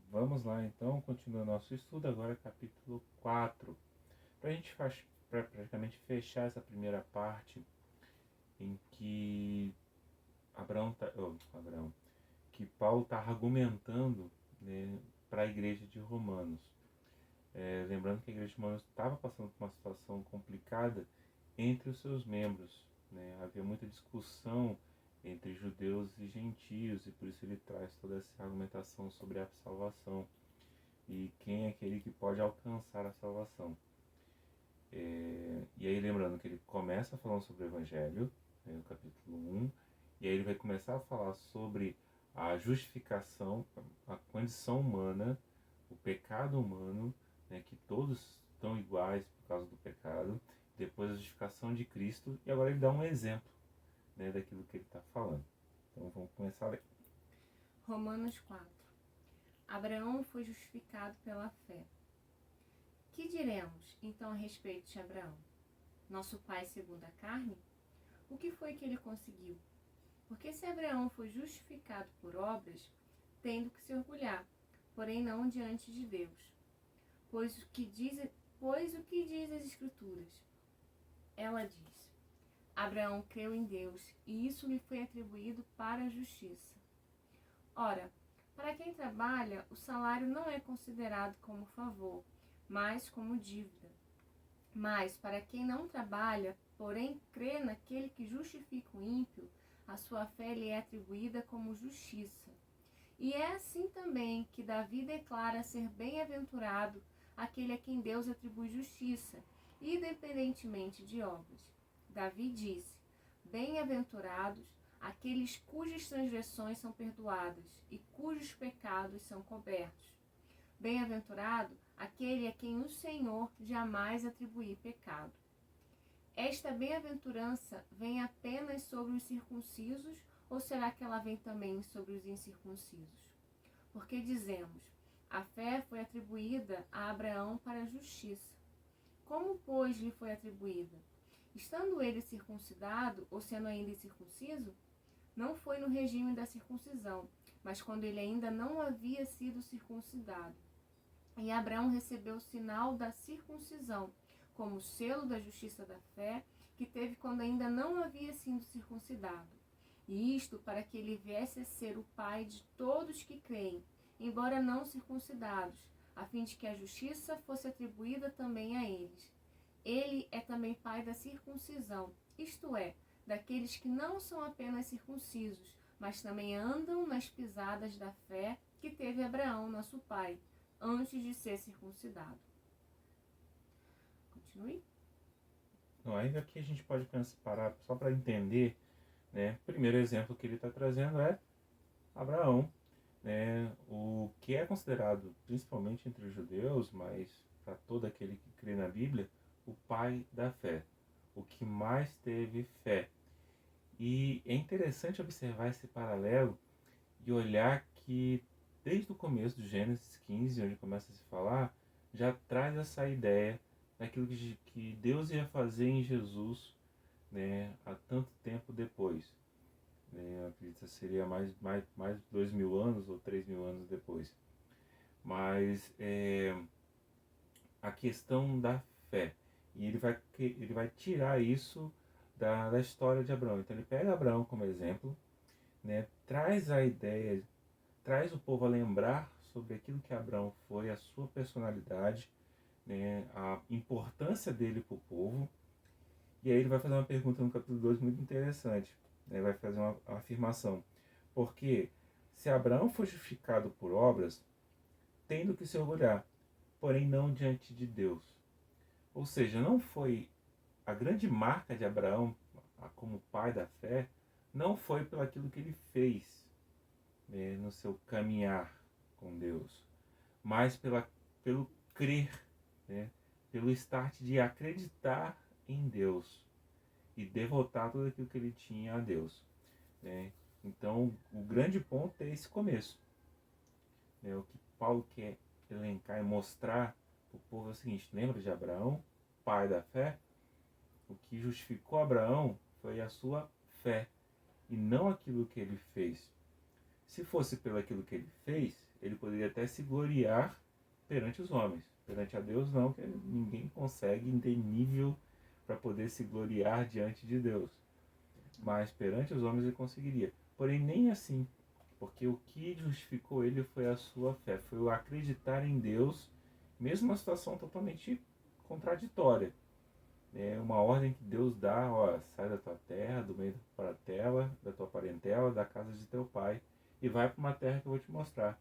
Vamos lá então, continuando nosso estudo, agora capítulo 4. Para a gente praticamente fechar essa primeira parte em que que Paulo está argumentando, né, para a igreja de Romanos. Lembrando que a igreja de Romanos estava passando por uma situação complicada entre os seus membros, né? Havia muita discussão entre judeus e gentios, e por isso ele traz toda essa argumentação sobre a salvação e quem é aquele que pode alcançar a salvação. E aí lembrando que ele começa falando sobre o Evangelho, né, no capítulo 1, e aí ele vai começar a falar sobre a justificação, a condição humana, o pecado humano, né, que todos estão iguais por causa do pecado, depois a justificação de Cristo, e agora ele dá um exemplo, né, daquilo que ele está falando. Então vamos começar a ler. Romanos 4. Abraão foi justificado pela fé. Que diremos, então, a respeito de Abraão? Nosso pai segundo a carne? O que foi que ele conseguiu? Porque se Abraão foi justificado por obras, tem do que se orgulhar, porém não diante de Deus. Pois o que diz as Escrituras? Ela diz: Abraão creu em Deus, e isso lhe foi atribuído para a justiça. Ora, para quem trabalha, o salário não é considerado como favor, mas como dívida. Mas para quem não trabalha, porém crê naquele que justifica o ímpio, a sua fé lhe é atribuída como justiça. E é assim também que Davi declara ser bem-aventurado aquele a quem Deus atribui justiça, independentemente de obras. Davi disse: Bem-aventurados aqueles cujas transgressões são perdoadas e cujos pecados são cobertos. Bem-aventurado aquele a quem o Senhor jamais atribuir pecado. Esta bem-aventurança vem apenas sobre os circuncisos, ou será que ela vem também sobre os incircuncisos? Porque dizemos, a fé foi atribuída a Abraão para a justiça. Como, pois, lhe foi atribuída? Estando ele circuncidado, ou sendo ainda incircunciso? Não foi no regime da circuncisão, mas quando ele ainda não havia sido circuncidado. E Abraão recebeu o sinal da circuncisão, como selo da justiça da fé, que teve quando ainda não havia sido circuncidado. E isto para que ele viesse a ser o pai de todos que creem, embora não circuncidados, a fim de que a justiça fosse atribuída também a eles. Ele é também pai da circuncisão, isto é, daqueles que não são apenas circuncisos, mas também andam nas pisadas da fé que teve Abraão, nosso pai, antes de ser circuncidado. Continue. Então, ainda aqui a gente pode parar só para entender, né? O primeiro exemplo que ele está trazendo é Abraão, né? O que é considerado, principalmente entre os judeus, mas para todo aquele que crê na Bíblia, o pai da fé, o que mais teve fé. E é interessante observar esse paralelo e olhar que desde o começo do Gênesis 15, onde começa a se falar, já traz essa ideia daquilo que Deus ia fazer em Jesus, né, há tanto tempo depois. Né, eu acredito que seria mais 2.000 anos ou 3.000 anos depois. Mas a questão da fé. E ele vai tirar isso da história de Abraão. Então ele pega Abraão como exemplo, né, traz a ideia, traz o povo a lembrar sobre aquilo que Abraão foi, a sua personalidade, né, a importância dele para o povo. E aí ele vai fazer uma pergunta no capítulo 2 muito interessante. Né, vai fazer uma afirmação. Porque se Abraão foi justificado por obras, tendo que se orgulhar, porém não diante de Deus. Ou seja, não foi a grande marca de Abraão como pai da fé, não foi pelo aquilo que ele fez, né, no seu caminhar com Deus, mas pelo crer, né, pelo start de acreditar em Deus e devotar tudo aquilo que ele tinha a Deus. Né? Então, o grande ponto é esse começo. Né? O que Paulo quer elencar e mostrar para o povo é o seguinte: lembra de Abraão, pai da fé? O que justificou Abraão foi a sua fé e não aquilo que ele fez. Se fosse pelo aquilo que ele fez, ele poderia até se gloriar perante os homens. Perante a Deus não, que ninguém consegue ter nível para poder se gloriar diante de Deus. Mas perante os homens ele conseguiria. Porém, nem assim. Porque o que justificou ele foi a sua fé. Foi o acreditar em Deus, mesmo uma situação totalmente contraditória. É uma ordem que Deus dá, ó, sai da tua terra, do meio da tua parentela, da casa de teu pai, e vai para uma terra que eu vou te mostrar.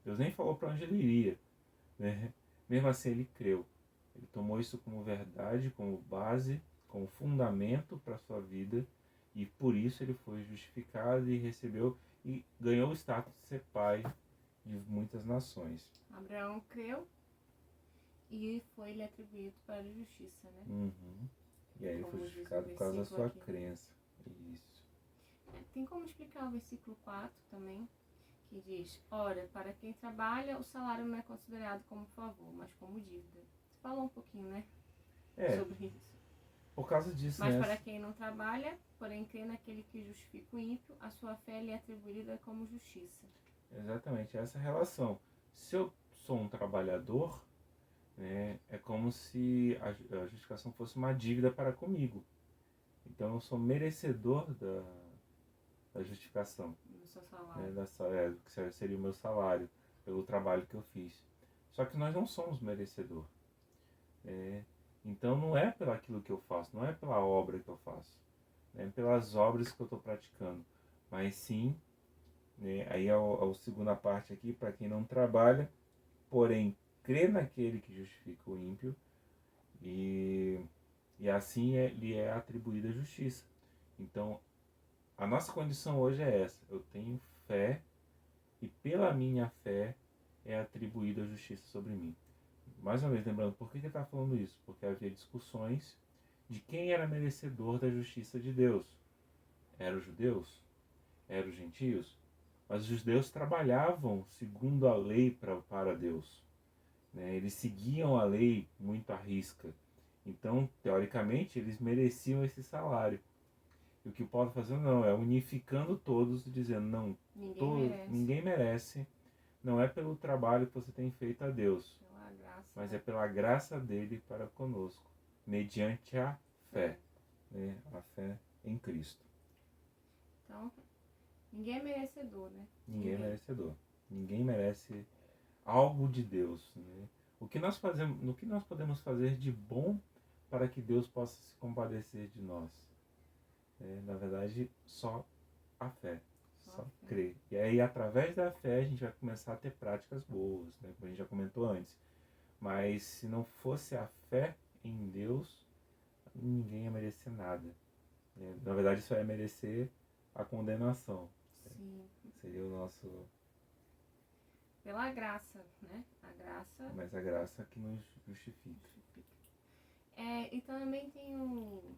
Deus nem falou para onde ele iria, né? Mesmo assim ele creu. Ele tomou isso como verdade, como base, como fundamento para a sua vida, e por isso ele foi justificado e recebeu e ganhou o status de ser pai de muitas nações. Abraão creu e foi-lhe atribuído para a justiça, né? Uhum. E aí ele Como foi diz o justificado por causa da sua versículo aqui. crença. Isso. Tem como explicar o versículo 4 também, que diz: ora, para quem trabalha, o salário não é considerado como favor, mas como dívida. Você falou um pouquinho, né? Sobre isso. Por causa disso, Mas né? para quem não trabalha, porém crê naquele que justifica o ímpio, a sua fé lhe é atribuída como justiça. Exatamente, essa relação. Se eu sou um trabalhador, né, é como se a justificação fosse uma dívida para comigo. Então eu sou merecedor da justificação, No seu né, salário. que seria o meu salário pelo trabalho que eu fiz. Só que nós não somos merecedor. Então não é pelo aquilo que eu faço, não é pela obra que eu faço, né, pelas obras que eu estou praticando, mas sim, né, aí é a segunda parte aqui, para quem não trabalha, porém crê naquele que justifica o ímpio, e assim lhe é atribuída a justiça. Então, a nossa condição hoje é essa: eu tenho fé e pela minha fé é atribuída a justiça sobre mim. Mais uma vez, lembrando, por que ele está falando isso? Porque havia discussões de quem era merecedor da justiça de Deus. Eram os judeus? Eram os gentios? Mas os judeus trabalhavam segundo a lei para Deus, né? Eles seguiam a lei muito à risca. Então, teoricamente, eles mereciam esse salário. E o que o Paulo está fazendo não, é unificando todos e dizendo, não, ninguém merece, não é pelo trabalho que você tem feito a Deus, mas é pela graça dele para conosco, mediante a fé, né? A fé em Cristo. Então, ninguém é merecedor, né? Ninguém é merecedor. Ninguém merece algo de Deus, né? O que nós podemos fazer de bom para que Deus possa se compadecer de nós? Na verdade, só a fé, só crer. E aí, através da fé, a gente vai começar a ter práticas boas, né? Como a gente já comentou antes. Mas se não fosse a fé em Deus, ninguém ia merecer nada, né? Na verdade, só ia merecer a condenação. Sim. Seria o nosso... Pela graça, né? A graça... Mas a graça que nos justifica. E também tem o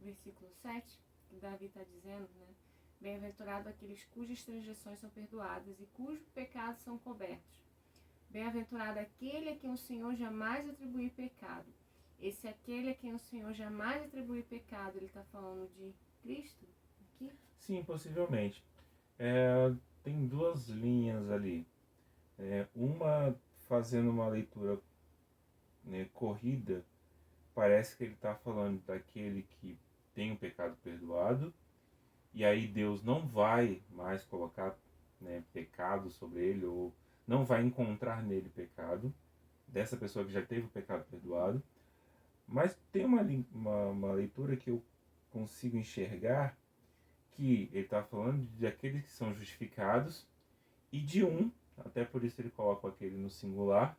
versículo 7, que Davi está dizendo, né? Bem-aventurado aqueles cujas transgressões são perdoadas e cujos pecados são cobertos. Bem-aventurado aquele a quem o Senhor jamais atribui pecado. Esse aquele a quem o Senhor jamais atribui pecado, ele está falando de Cristo aqui? Sim, possivelmente. Tem duas linhas ali. Uma fazendo uma leitura, né, corrida, parece que ele está falando daquele que tem o pecado perdoado, e aí Deus não vai mais colocar, né, pecado sobre ele, ou não vai encontrar nele pecado, dessa pessoa que já teve o pecado perdoado. Mas tem uma leitura que eu consigo enxergar que ele está falando de aqueles que são justificados e de até por isso ele coloca aquele no singular,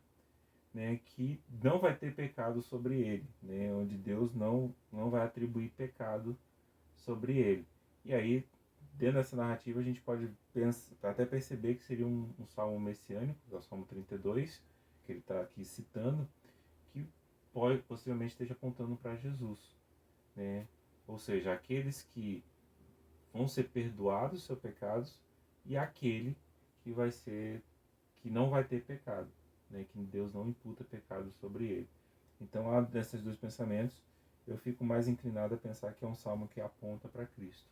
né, que não vai ter pecado sobre ele, né, onde Deus não vai atribuir pecado sobre ele. E aí, dentro dessa narrativa, a gente pode até perceber que seria um salmo messiânico, que é o Salmo 32, que ele está aqui citando, que possivelmente esteja apontando para Jesus, né? Ou seja, aqueles que vão ser perdoados os seus pecados e aquele que não vai ter pecado, né? Que Deus não imputa pecado sobre ele. Então, desses dois pensamentos, eu fico mais inclinado a pensar que é um salmo que aponta para Cristo,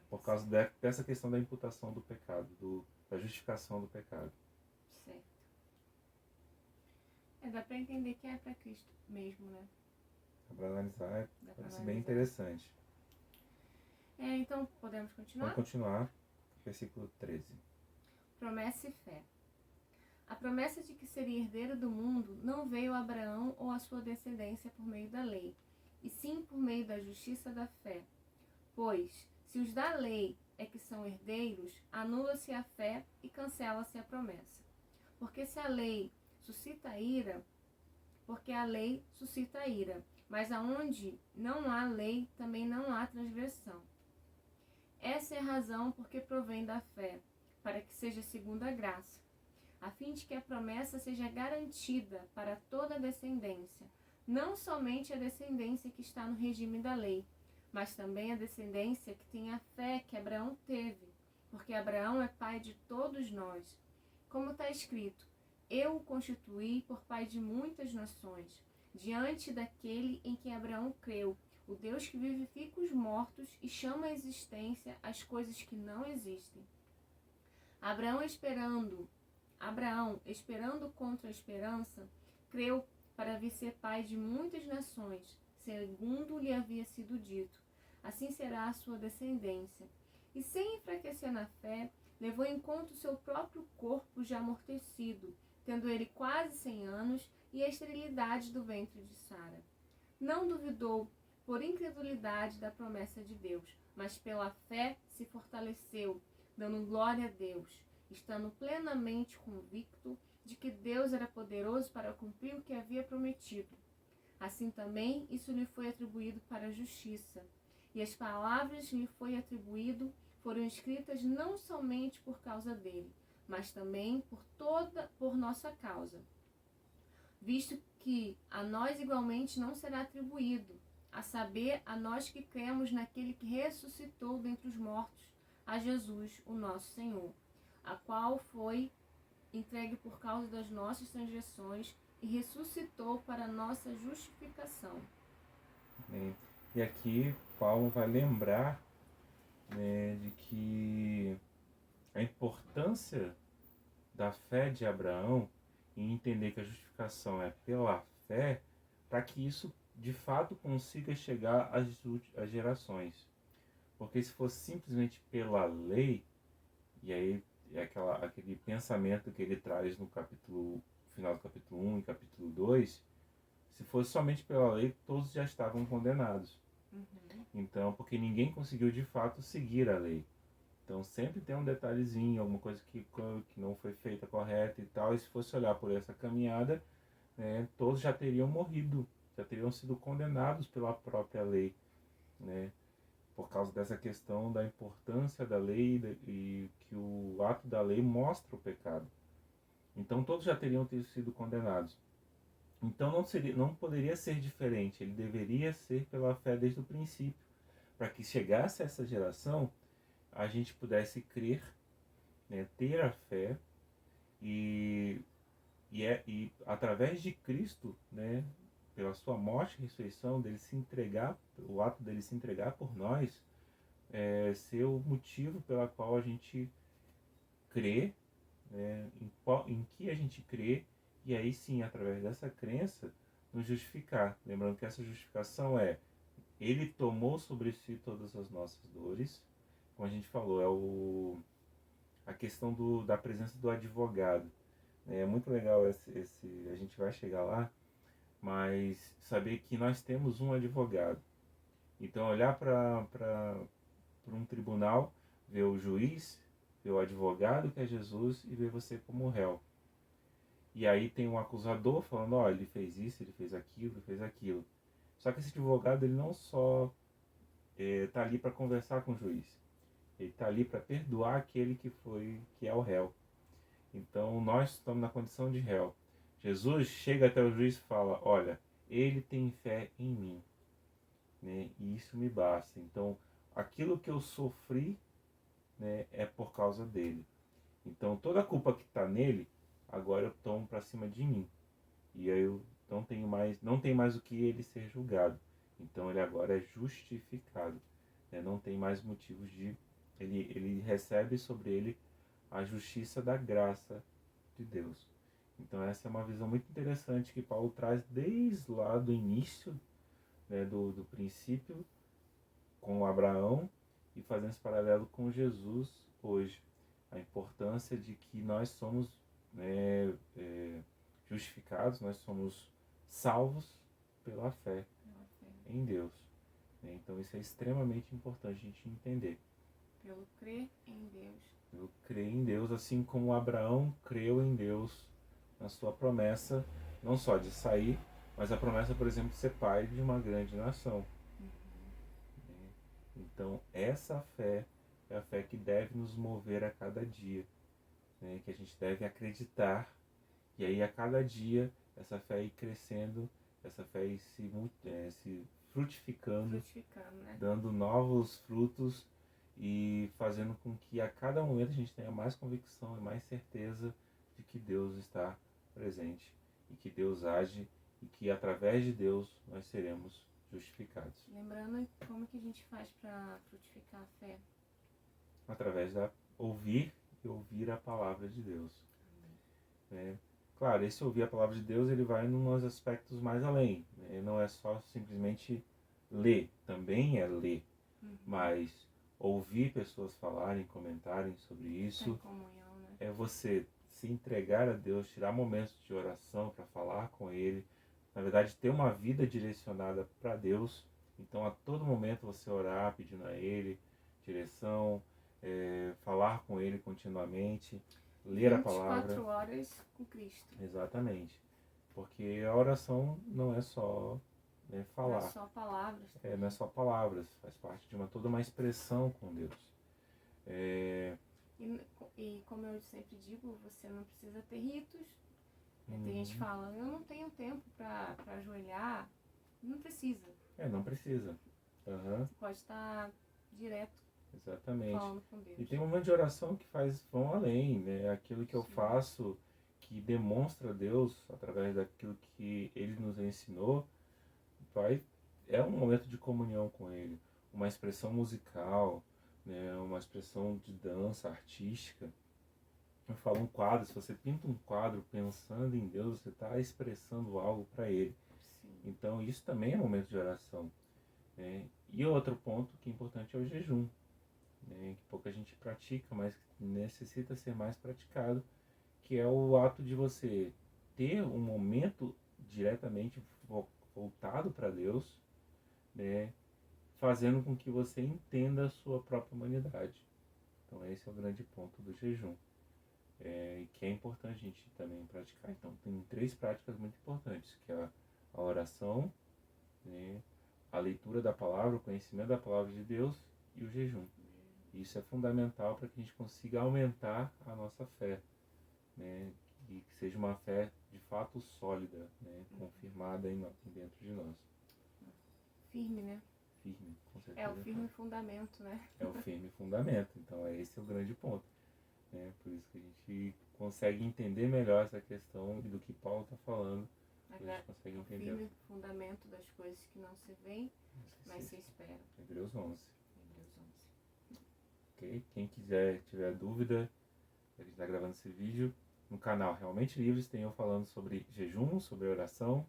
por causa dessa questão da imputação do pecado, da justificação do pecado. Certo. Dá para entender que é para Cristo mesmo, né? Dá para analisar, Dá pra parece analisar. bem interessante. Então, podemos continuar? Vamos continuar. Versículo 13. Promessa e fé. A promessa de que seria herdeiro do mundo não veio a Abraão ou a sua descendência por meio da lei, e sim por meio da justiça da fé. Pois, se os da lei é que são herdeiros, anula-se a fé e cancela-se a promessa. Porque a lei suscita ira, mas aonde não há lei, também não há transgressão. Essa é a razão porque provém da fé, para que seja segundo a graça, a fim de que a promessa seja garantida para toda a descendência, não somente a descendência que está no regime da lei, mas também a descendência que tem a fé que Abraão teve, porque Abraão é pai de todos nós. Como está escrito, eu o constituí por pai de muitas nações, diante daquele em que Abraão creu, o Deus que vivifica os mortos e chama à existência as coisas que não existem. Abraão, esperando contra a esperança, creu para vir ser pai de muitas nações, segundo lhe havia sido dito. Assim será a sua descendência. E sem enfraquecer na fé, levou em conta o seu próprio corpo já amortecido, tendo ele quase 100 anos, e a esterilidade do ventre de Sara. Não duvidou, por incredulidade, da promessa de Deus, mas pela fé se fortaleceu, dando glória a Deus, estando plenamente convicto de que Deus era poderoso para cumprir o que havia prometido. Assim também isso lhe foi atribuído para a justiça. E as palavras que lhe foi atribuído foram escritas não somente por causa dele, mas também por nossa causa, visto que a nós igualmente não será atribuído, a saber, a nós que cremos naquele que ressuscitou dentre os mortos, a Jesus, o nosso Senhor, a qual foi entregue por causa das nossas transgressões e ressuscitou para a nossa justificação. E aqui Paulo vai lembrar, né, de que a importância da fé de Abraão em entender que a justificação é pela fé, para que isso de fato consiga chegar às gerações. Porque se fosse simplesmente pela lei, e aí é aquele pensamento que ele traz no final do capítulo 1 e capítulo 2, se fosse somente pela lei, todos já estavam condenados. Então, porque ninguém conseguiu de fato seguir a lei. Então sempre tem um detalhezinho, alguma coisa que não foi feita correta e tal. E se fosse olhar por essa caminhada, né, todos já teriam morrido, já teriam sido condenados pela própria lei, né, por causa dessa questão da importância da lei e que o ato da lei mostra o pecado. Então todos já teriam sido condenados. Então não poderia ser diferente, ele deveria ser pela fé desde o princípio, para que chegasse a essa geração, a gente pudesse crer, né, ter a fé e através de Cristo, né, pela sua morte e ressurreição, dele se entregar, o ato dele se entregar por nós, ser o motivo pela qual a gente crê, né, em que a gente crê, e aí sim, através dessa crença, nos justificar. Lembrando que essa justificação ele tomou sobre si todas as nossas dores, como a gente falou, a questão da presença do advogado. É muito legal a gente vai chegar lá, mas saber que nós temos um advogado. Então olhar para um tribunal, ver o juiz, ver o advogado que é Jesus e ver você como réu. E aí tem um acusador falando, olha, ele fez isso, ele fez aquilo, ele fez aquilo. Só que esse advogado, ele não só está ali para conversar com o juiz, ele está ali para perdoar aquele que é o réu. Então nós estamos na condição de réu. Jesus chega até o juiz e fala, olha, ele tem fé em mim, né, e isso me basta. Então aquilo que eu sofri, né, é por causa dele. Então toda a culpa que está nele, agora eu tomo para cima de mim. E aí eu não tem mais o que ele ser julgado. Então ele agora é justificado, né? Não tem mais motivos ele recebe sobre ele a justiça da graça de Deus. Então essa é uma visão muito interessante que Paulo traz desde lá do início, né, do princípio com Abraão e fazendo esse paralelo com Jesus hoje. A importância de que nós somos, né, justificados, nós somos salvos pela fé Pela fé. em Deus. Então isso é extremamente importante a gente entender. Pelo crer em Deus. Eu creio em Deus, assim como Abraão creu em Deus na sua promessa, não só de sair, mas a promessa, por exemplo, de ser pai de uma grande nação. Então, essa fé é a fé que deve nos mover a cada dia, né? Que a gente deve acreditar, e aí a cada dia essa fé ir crescendo, essa fé ir se frutificando, Né? dando novos frutos e fazendo com que a cada momento a gente tenha mais convicção e mais certeza de que Deus está presente e que Deus age e que através de Deus nós seremos justificados. Lembrando como que a gente faz para frutificar a fé? Através da ouvir e ouvir a palavra de Deus. Claro, esse ouvir a palavra de Deus ele vai em uns aspectos mais além. Né? Não é só simplesmente ler, também é ler, mas ouvir pessoas falarem, comentarem sobre isso, comunhão, né? é você se entregar a Deus, tirar momentos de oração para falar com Ele, na verdade ter uma vida direcionada para Deus, então a todo momento você orar pedindo a Ele direção, falar com Ele continuamente, ler a palavra. 24 horas com Cristo. Exatamente, porque a oração não é só falar. Não é só palavras. Não é só palavras, faz parte de toda uma expressão com Deus. E como eu sempre digo, você não precisa ter ritos. Tem gente que fala, eu não tenho tempo para ajoelhar. Não precisa. Não precisa. Você pode estar direto. Exatamente. Falando com Deus. E tem momentos de oração que vão além, né? Aquilo que eu faço, que demonstra Deus através daquilo que Ele nos ensinou, é um momento de comunhão com Ele. Uma expressão musical, né? Uma expressão de dança artística. Eu falo um quadro, se você pinta um quadro pensando em Deus, você está expressando algo para Ele. Sim. Então isso também é momento de oração. Né? E outro ponto que é importante é o jejum. Que pouca gente pratica, mas necessita ser mais praticado, que é o ato de você ter um momento diretamente voltado para Deus, né, fazendo com que você entenda a sua própria humanidade. Então esse é o grande ponto do jejum, que é importante a gente também praticar. Então tem 3 práticas muito importantes, que é a oração, né, a leitura da palavra, o conhecimento da palavra de Deus e o jejum. Isso é fundamental para que a gente consiga aumentar a nossa fé, né? E que seja uma fé de fato sólida, né? Confirmada dentro de nós. Firme, né? Firme, com certeza. É o firme fundamento, né? É o firme fundamento, então esse é o grande ponto. Né? Por isso que a gente consegue entender melhor essa questão do que Paulo está falando. A gente consegue entender. O firme fundamento das coisas que não se veem, mas se esperam. Hebreus 11. Okay? Quem tiver dúvida, a gente está gravando esse vídeo no canal Realmente Livres, tem eu falando sobre jejum, sobre oração,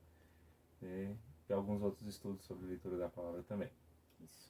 e alguns outros estudos sobre leitura da palavra também. Isso.